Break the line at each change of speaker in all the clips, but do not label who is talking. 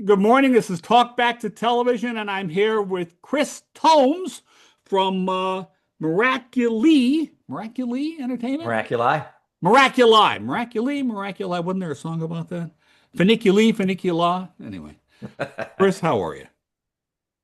Good morning. This is Talk Back to Television, and I'm here with Chris Thomes from Miraculi Entertainment?
Miraculi.
Miraculi. Wasn't there a song about that? Funicula. Anyway, Chris, how are you?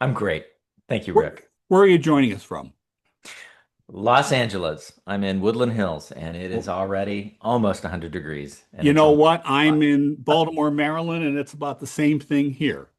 I'm great. Thank you,
Where,
Rick.
where are you joining us from?
Los Angeles. I'm in Woodland Hills and it
Well,
is already almost 100 degrees and
you
it's
know
almost
what? I'm in Baltimore, Maryland, and it's about the same thing here.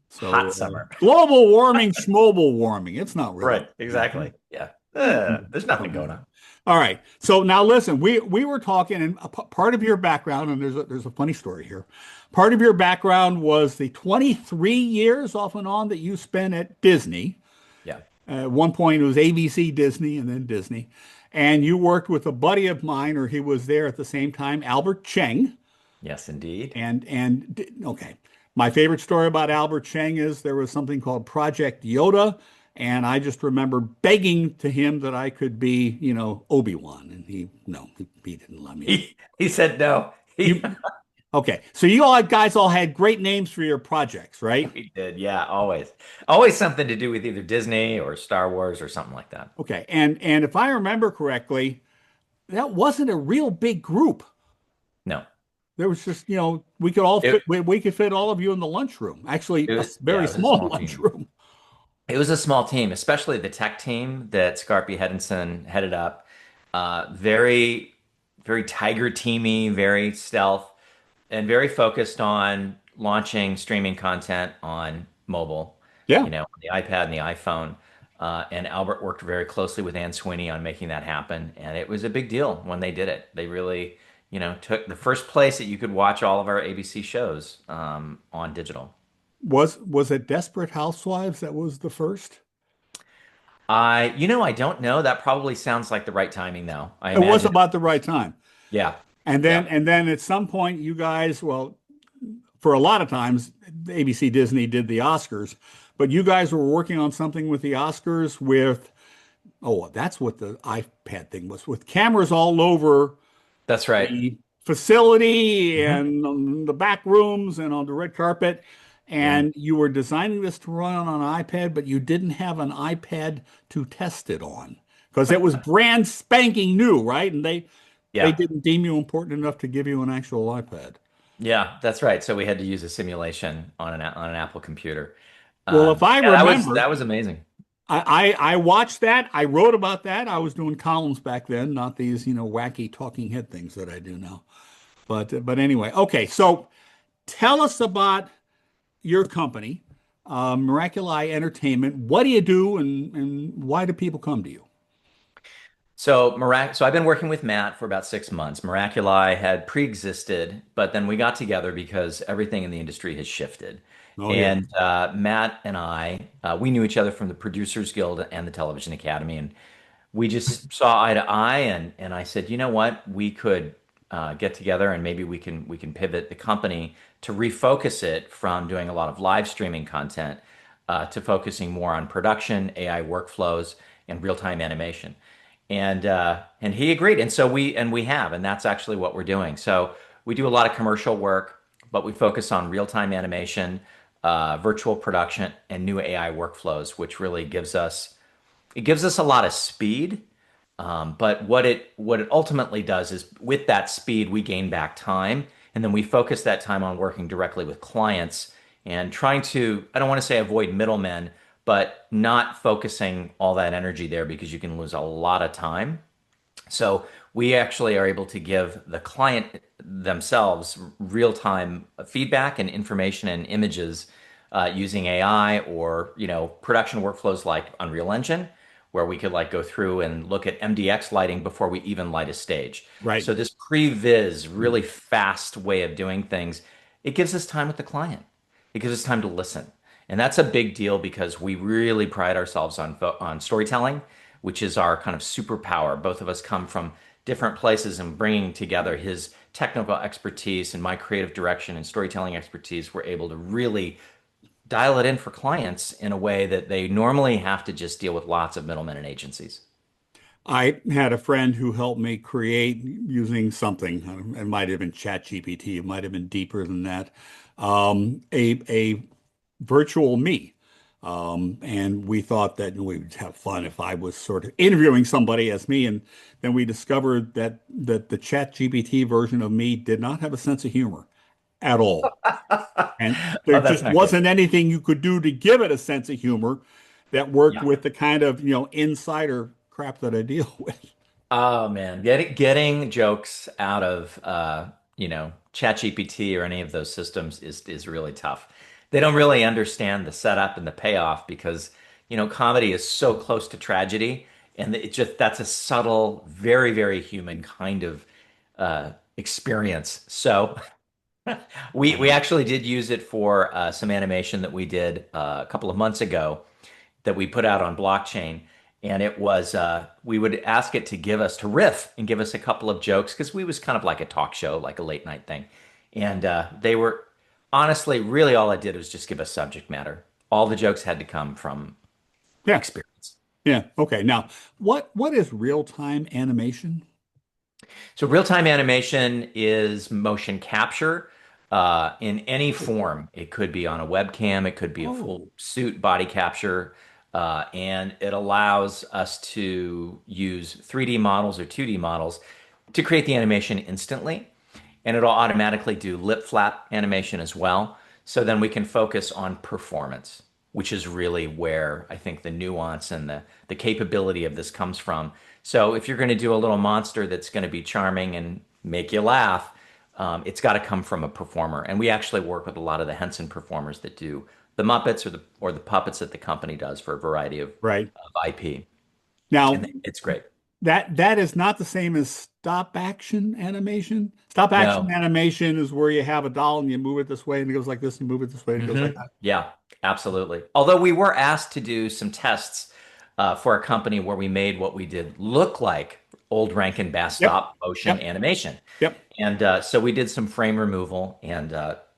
So,
hot summer.
global warming, schmobal warming. It's not really.
Right, exactly. Yeah. There's nothing
Come
going
on.
on.
All right. So now listen, we were talking, and part of your background, and there's a funny story here. Part of your background was the 23 years off and on that you spent at Disney.
Yeah.
At one point, it was ABC Disney and then Disney. And you worked with a buddy of mine, or he was there at the same time, Albert Cheng.
Yes, indeed.
And okay, my favorite story about Albert Cheng is there was something called Project Yoda, and I just remember begging to him that I could be, Obi-Wan, and he no, he didn't let me.
He said no.
You okay? So you all guys all had great names for your projects, right?
He did. Yeah, always. Always something to do with either Disney or Star Wars or something like that.
Okay, and if I remember correctly, that wasn't a real big group.
No.
There was just, we could all fit,
It,
we could fit all of you in the lunchroom. Actually,
it
a
was yeah,
very
it was a
small
small team.
lunchroom.
It was a small team, especially the tech team that Scarpy Hedison headed up. Very, very Tiger teamy, very stealth, and very focused on launching streaming content on mobile,
Yeah.
on the iPad and the iPhone. And Albert worked very closely with Ann Sweeney on making that happen. And it was a big deal when they did it. They really, took the first place that you could watch all of our ABC shows on digital.
Was it Desperate Housewives that was the first?
I don't know. That probably sounds like the right timing, though. I
It was
imagine.
about the right time.
Yeah.
And
Yeah.
then at some point you guys, well, for a lot of times ABC Disney did the Oscars, but you guys were working on something with the Oscars with that's what the iPad thing was with cameras all over
That's right.
the facility
Mhm.
and on the back rooms and on the red carpet.
Yeah.
And you were designing this to run on an iPad, but you didn't have an iPad to test it on because it was brand spanking new, right? And they
Yeah.
didn't deem you important enough to give you an actual iPad.
Yeah, that's right. So we had to use a simulation on an Apple computer.
Well, if I
Yeah, that was
remember,
that was amazing.
I watched that. I wrote about that. I was doing columns back then, not these, wacky talking head things that I do now. But anyway, okay. So tell us about your company, Miraculi Entertainment. What do you do, and why do people come to you?
So I've been working with Matt for about 6 months. Miraculi had pre-existed, but then we got together because everything in the industry has shifted.
Oh yeah.
And Matt and I, we knew each other from the Producers Guild and the Television Academy, and we just saw eye to eye. And I said, you know what, we could get together and maybe we can pivot the company to refocus it from doing a lot of live streaming content to focusing more on production, AI workflows, and real-time animation. And he agreed, and so we have, and that's actually what we're doing. So we do a lot of commercial work, but we focus on real-time animation, virtual production, and new AI workflows, which really gives us a lot of speed. But what it ultimately does is with that speed, we gain back time, and then we focus that time on working directly with clients and trying to, I don't want to say avoid middlemen, but not focusing all that energy there because you can lose a lot of time. So we actually are able to give the client themselves real-time feedback and information and images using AI or production workflows like Unreal Engine, where we could like go through and look at MDX lighting before we even light a stage.
Right.
So this pre-viz, really fast way of doing things, it gives us time with the client. It gives us time to listen. And that's a big deal because we really pride ourselves on storytelling, which is our kind of superpower. Both of us come from different places and bringing together his technical expertise and my creative direction and storytelling expertise, we're able to really dial it in for clients in a way that they normally have to just deal with lots of middlemen and agencies.
I had a friend who helped me create using something. It might have been ChatGPT. It might have been deeper than that. A virtual me. And we thought that we'd have fun if I was sort of interviewing somebody as me. And then we discovered that the ChatGPT version of me did not have a sense of humor at all. And there
Oh, that's
just
not good.
wasn't anything you could do to give it a sense of humor that worked
Yeah.
with the kind of, insider crap that I deal with.
Oh man, getting jokes out of ChatGPT or any of those systems is really tough. They don't really understand the setup and the payoff because, comedy is so close to tragedy, and it just that's a subtle, very, very human kind of experience. So we
Wow.
actually did use it for some animation that we did a couple of months ago that we put out on blockchain. And it was, we would ask it to give us, to riff and give us a couple of jokes because we was kind of like a talk show, like a late night thing. And they were honestly, really all I did was just give us subject matter. All the jokes had to come from
Yeah.
experience.
Yeah. Okay. Now, what is real-time animation?
So real-time animation is motion capture in any form. It could be on a webcam, it could be a full
Oh,
suit body capture, and it allows us to use 3D models or 2D models to create the animation instantly. And it'll automatically do lip flap animation as well. So then we can focus on performance, which is really where I think the nuance and the capability of this comes from. So if you're going to do a little monster that's going to be charming and make you laugh, it's got to come from a performer. And we actually work with a lot of the Henson performers that do the Muppets or the puppets that the company does for a variety
right.
of IP.
Now,
And it's great.
that is not the same as stop action animation. Stop action
No.
animation is where you have a doll and you move it this way and it goes like this, and you move it this way and it goes like that.
Yeah, absolutely. Although we were asked to do some tests for a company where we made what we did look like old Rankin Bass
Yep.
stop motion
Yep.
animation,
Yep.
and so we did some frame removal, and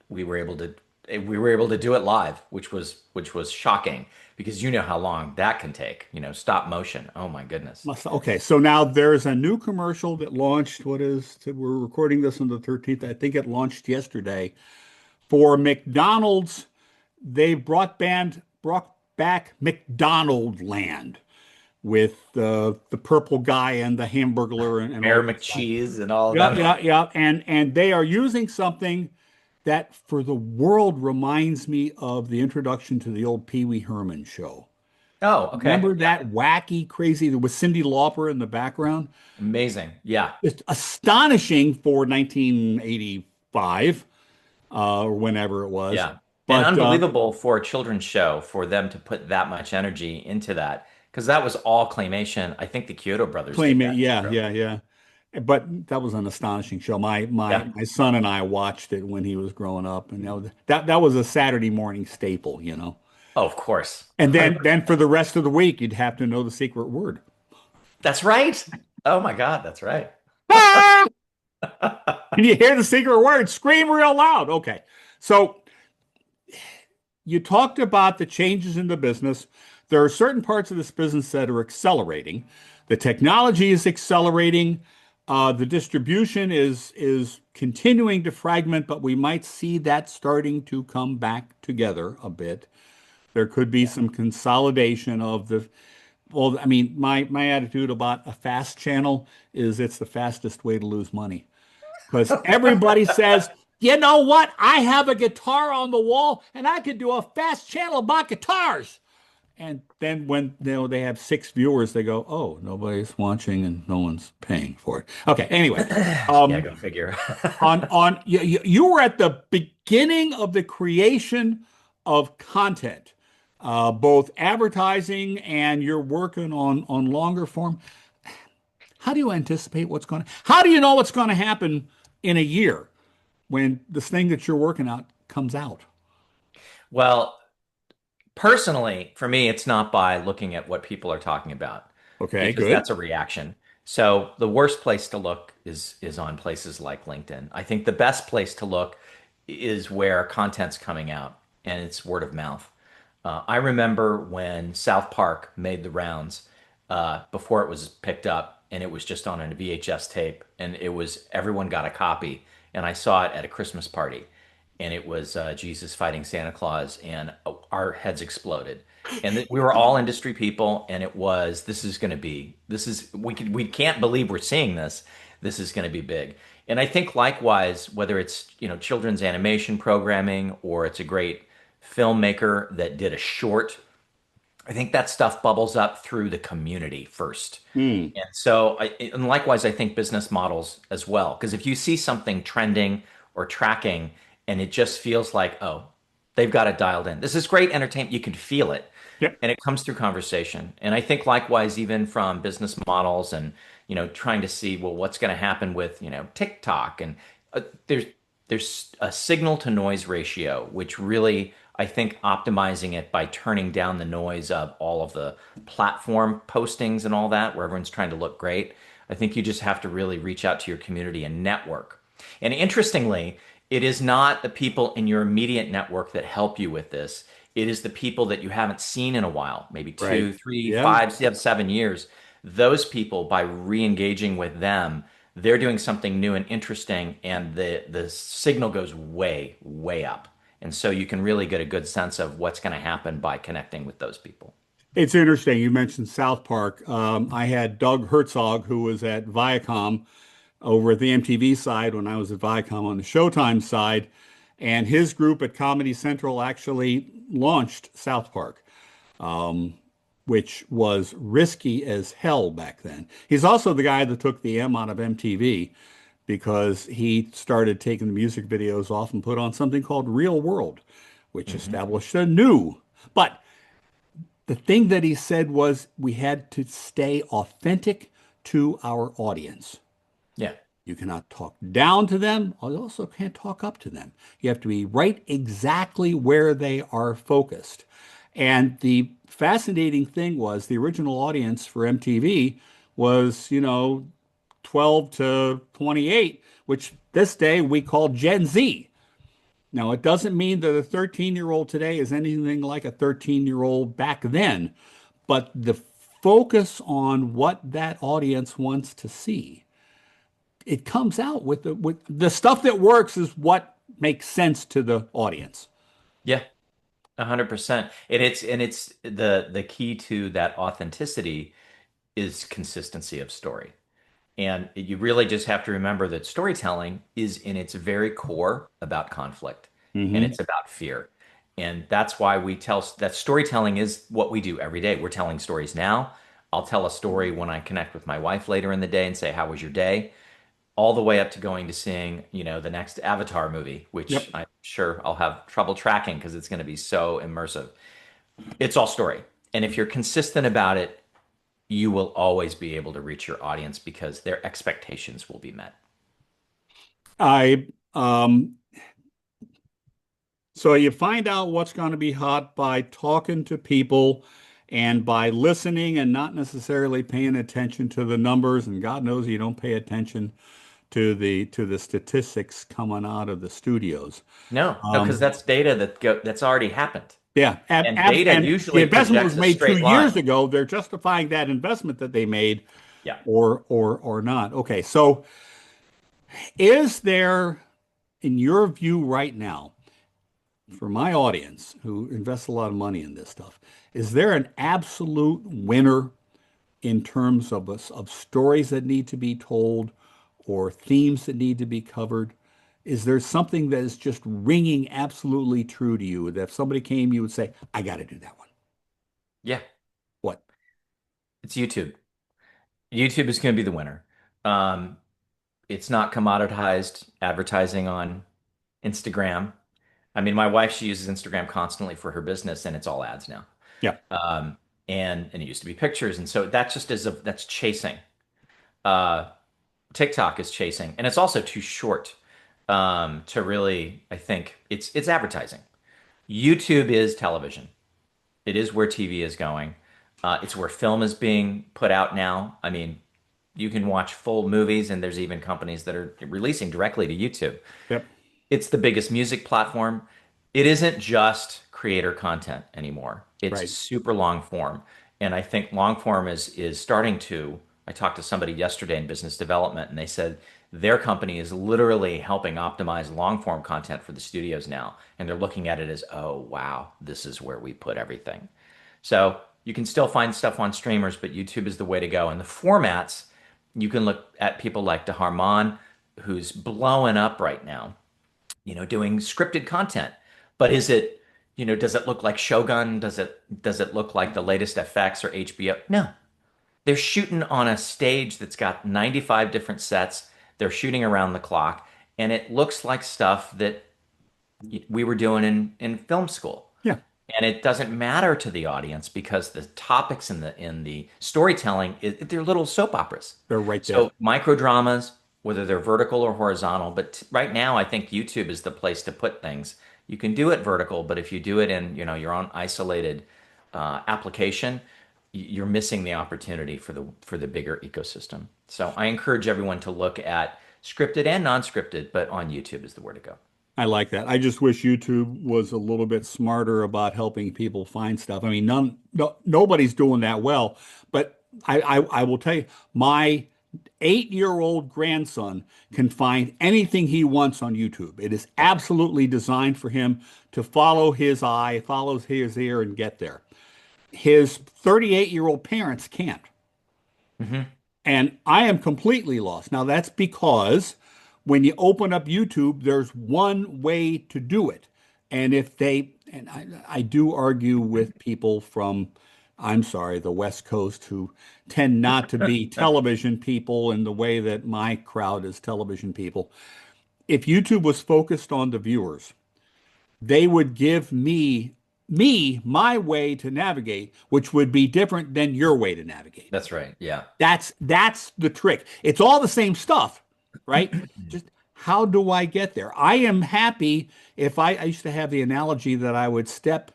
we were able to do it live, which was shocking because you know how long that can take. Stop motion. Oh my goodness.
Okay, so now there's a new commercial that launched. We're recording this on the 13th. I think it launched yesterday for McDonald's. They've brought back McDonald Land with the purple guy and the Hamburglar and all
Mayor
that stuff.
McCheese and all of
Yeah,
them.
yeah, yeah. And they are using something that for the world reminds me of the introduction to the old Pee Wee Herman show.
Oh, okay.
Remember
Yeah.
that wacky, crazy, there was Cyndi Lauper in the background?
Amazing. Yeah.
It's astonishing for 1985, or whenever it was.
Yeah. And
But
unbelievable for a children's show for them to put that much energy into that because that was all claymation. I think the Kyoto brothers did
Claymate,
that
yeah,
too.
yeah, yeah. But that was an astonishing show. My my
Yeah.
my son and I watched it when he was growing up, and that was a Saturday morning staple, you know.
Oh, of course.
And then
100%.
for the rest of the week, you'd have to know the secret word.
That's right. Oh my God, that's right.
Ah! Can you hear the secret word? Scream real loud. Okay. So you talked about the changes in the business. There are certain parts of this business that are accelerating. The technology is accelerating. The distribution is continuing to fragment, but we might see that starting to come back together a bit. There could be
Yeah.
some consolidation of the. Well, I mean, my attitude about a fast channel is it's the fastest way to lose money because everybody says, you know what? I have a guitar on the wall and I could do a fast channel about guitars. And then when they have six viewers, they go, "Oh, nobody's watching and no one's paying for it." Okay. Anyway,
Yeah,
um,
go figure.
on you were at the beginning of the creation of content, both advertising and you're working on longer form. How do you anticipate what's going to? How do you know what's going to happen in a year when this thing that you're working out comes out?
Well, personally, for me, it's not by looking at what people are talking about
Okay,
because
good.
that's a reaction. So the worst place to look is on places like LinkedIn. I think the best place to look is where content's coming out and it's word of mouth. I remember when South Park made the rounds. before it was picked up, and it was just on a VHS tape, and it was everyone got a copy, and I saw it at a Christmas party, and it was Jesus fighting Santa Claus, and our heads exploded, and we were all industry people, and it was this is going to be this is we can't believe we're seeing this. This is going to be big, and I think likewise, whether it's children's animation programming or it's a great filmmaker that did a short, I think that stuff bubbles up through the community first.
Hmm.
And so, and likewise, I think business models as well. Because if you see something trending or tracking and it just feels like, oh, they've got it dialed in. This is great entertainment. You can feel it.
Yep.
And it comes through conversation. And I think likewise, even from business models and, trying to see, well, what's going to happen with, TikTok. And there's a signal to noise ratio, which really, I think optimizing it by turning down the noise of all of the platform postings and all that, where everyone's trying to look great. I think you just have to really reach out to your community and network. And interestingly, it is not the people in your immediate network that help you with this. It is the people that you haven't seen in a while, maybe
Right.
two, three,
Yeah.
5, 7 years. Those people, by re-engaging with them, they're doing something new and interesting, and the signal goes way, way up. And so you can really get a good sense of what's going to happen by connecting with those people.
It's interesting. You mentioned South Park. I had Doug Herzog, who was at Viacom over at the MTV side when I was at Viacom on the Showtime side, and his group at Comedy Central actually launched South Park, which was risky as hell back then. He's also the guy that took the M out of MTV because he started taking the music videos off and put on something called Real World, which
Hmm.
established a new. But the thing that he said was we had to stay authentic to our audience.
Yeah.
You cannot talk down to them. You also can't talk up to them. You have to be right exactly where they are focused. And the fascinating thing was the original audience for MTV was, 12 to 28, which this day we call Gen Z. Now, it doesn't mean that a 13-year-old today is anything like a 13-year-old back then, but the focus on what that audience wants to see, it comes out with the stuff that works is what makes sense to the audience.
Yeah. 100%. And it's the key to that authenticity is consistency of story. And you really just have to remember that storytelling is in its very core about conflict, and
Hmm.
it's about fear. And that's why we tell that storytelling is what we do every day. We're telling stories now. I'll tell a story when I connect with my wife later in the day and say, "How was your day?" All the way up to going to seeing, the next Avatar movie, which
Yep.
I'm sure I'll have trouble tracking because it's going to be so immersive. It's all story. And if you're consistent about it, you will always be able to reach your audience because their expectations will be met.
I So you find out what's going to be hot by talking to people and by listening and not necessarily paying attention to the numbers. And God knows you don't pay attention to the statistics coming out of the studios.
No, no, because
Um,
that's data that's already happened.
yeah,
And data
and the
usually
investment was
projects a
made two
straight
years
line.
ago. They're justifying that investment that they made,
Yeah.
or not. Okay, so is there, in your view right now, for my audience who invests a lot of money in this stuff, is there an absolute winner in terms of stories that need to be told or themes that need to be covered? Is there something that is just ringing absolutely true to you that if somebody came, you would say, I got to do that one?
Yeah.
What?
It's YouTube. YouTube is going to be the winner. Um, it's not commoditized advertising on Instagram. I mean, my wife, she uses Instagram constantly for her business, and it's all ads now.
Yeah.
Um, and it used to be pictures, and so that just is that's chasing. Uh, TikTok is chasing, and it's also too short to really. I think it's advertising. YouTube is television. It is where TV is going. It's where film is being put out now. I mean, you can watch full movies, and there's even companies that are releasing directly to YouTube.
Yep.
It's the biggest music platform. It isn't just creator content anymore. It's
Right.
super long form. And I think long form is starting to. I talked to somebody yesterday in business development, and they said their company is literally helping optimize long form content for the studios now. And they're looking at it as, oh, wow, this is where we put everything. So you can still find stuff on streamers, but YouTube is the way to go. And the formats, you can look at people like DeHarmon, who's blowing up right now, doing scripted content. But does it look like Shogun? Does it look like the latest FX or HBO? No. They're shooting on a stage that's got 95 different sets. They're shooting around the clock, and it looks like stuff that we were doing in film school.
Yeah,
And it doesn't matter to the audience because the topics in the storytelling, they're little soap operas.
they're right there.
So micro dramas, whether they're vertical or horizontal, but right now I think YouTube is the place to put things. You can do it vertical, but if you do it in your own isolated application, you're missing the opportunity for the bigger ecosystem. So I encourage everyone to look at scripted and non-scripted, but on YouTube is the where to go.
I like that. I just wish YouTube was a little bit smarter about helping people find stuff. I mean, nobody's doing that well, but I will tell you, my 8-year-old grandson can find anything he wants on YouTube. It is absolutely designed for him to follow his eye, follow his ear, and get there. His 38-year-old parents can't.
Hmm.
And I am completely lost. Now, that's because when you open up YouTube, there's one way to do it. And I do argue with people from, I'm sorry, the West Coast who tend not to be television people in the way that my crowd is television people. If YouTube was focused on the viewers, they would give me my way to navigate, which would be different than your way to navigate.
That's right. Yeah.
That's the trick. It's all the same stuff, right? Just how do I get there? I am happy if I used to have the analogy that I would step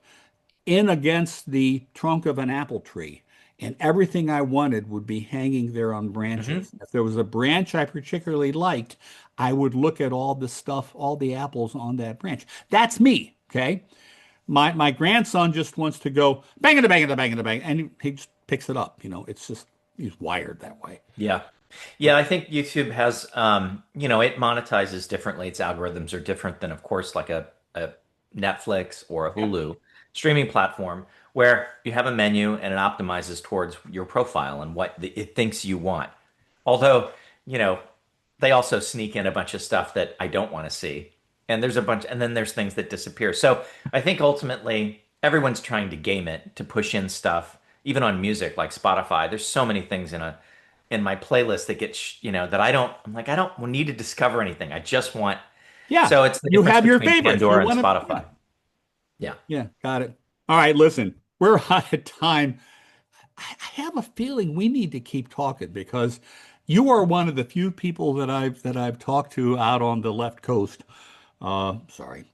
in against the trunk of an apple tree and everything I wanted would be hanging there on
Hmm.
branches. If there was a branch I particularly liked, I would look at all the stuff, all the apples on that branch. That's me, okay? My grandson just wants to go bang it, bang it, bang it, bang, and he just picks it up. It's just he's wired that way.
Yeah. Yeah, I think YouTube has, it monetizes differently. Its algorithms are different than, of course, like a Netflix or a
Yeah.
Hulu streaming platform where you have a menu and it optimizes towards your profile and what it thinks you want. Although, you know, they also sneak in a bunch of stuff that I don't want to see. And then there's things that disappear. So I think ultimately everyone's trying to game it to push in stuff, even on music like Spotify. There's so many things in my playlist that that I don't need to discover anything. I just want,
Yeah,
so it's the
you
difference
have your
between
favorites. You
Pandora and
want to, yeah,
Spotify. Yeah.
yeah, got it. All right, listen, we're out of time. I have a feeling we need to keep talking because you are one of the few people that I've talked to out on the left coast. Sorry,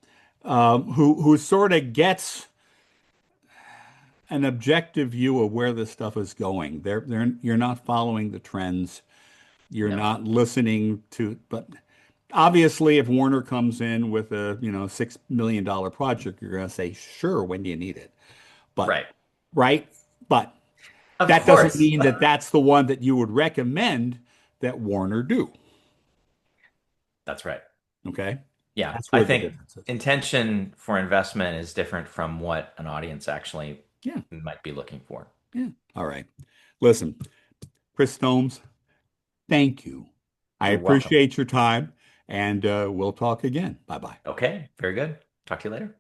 who sort of gets an objective view of where this stuff is going. You're not following the trends. You're
No.
not listening to, but obviously, if Warner comes in with a $6 million project, you're going to say, sure, when do you need it? But
Right.
right, but
Of
that doesn't
course.
mean that that's the one that you would recommend that Warner do.
That's right.
Okay,
Yeah.
that's
I
where the
think
difference is.
intention for investment is different from what an audience actually
Yeah,
might be looking for.
yeah. All right. Listen, Chris Thomes, thank you. I
You're welcome.
appreciate your time, and we'll talk again. Bye bye.
Okay. Very good. Talk to you later.